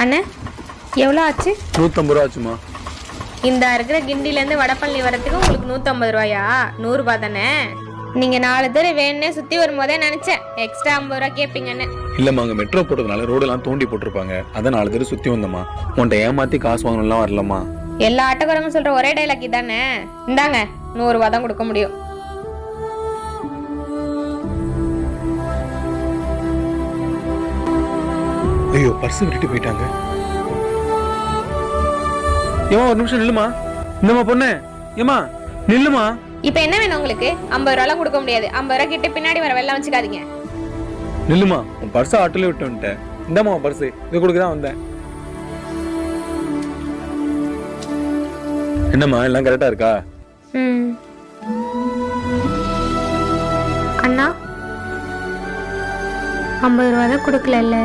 அண்ணே எவ்வளோ ஆச்சு? 150 ரூபா ஆச்சுமா. இந்த இருக்கிற கிண்டிலேருந்து வடபழனி வரத்துக்கு உங்களுக்கு 150 ரூபாயா? 100 ரூபாய் தானே. நீங்க 4 பேர் வேணுன்னே சுத்தி வரும்போதே நினைச்சேன் எக்ஸ்ட்ரா 50 ரூபா கேட்பீங்கன்னு. இல்லம்மா, அங்க மெட்ரோ போட்டதுனால ரோடெல்லாம் தோண்டி போட்டிருப்பாங்க. அதான் 4 பேர் சுத்தி வந்தம்மா. உன்ட்ட ஏமாத்தி காசு வாங்கணும்லாம் வரலம்மா. எல்லா ஆட்டோக்காரங்க சொல்ற ஒரே டைலாக் இதானே. இந்தாங்க 100 ரூபாய் தான் கொடுக்க முடியும். ஐயோ, பர்ஸ் விட்டுட்டு போயிட்டாங்க. ஏமா ஒரு நிமிஷம் நில்லுமா. இந்தம்மா பொண்ணு, ஏமா நில்லுமா. இப்ப என்ன வேணும் உங்களுக்கு? 50 ரூபாய்லாம் கொடுக்க முடியாது. 50 ரூபாய் கிட்ட பின்னாடி வர வெள்ளம் வச்சுக்காதீங்க. நில்லுமா, உன் பர்ஸை ஆட்டோல விட்டு வந்துட்டேன். இந்தாம்மா உன் பர்ஸ், இது கொடுக்க தான் வந்தேன். என்னம்மா எல்லாம் கரெக்டா இருக்கா? அண்ணா 50 ரூபாய் தான் கொடுக்கல.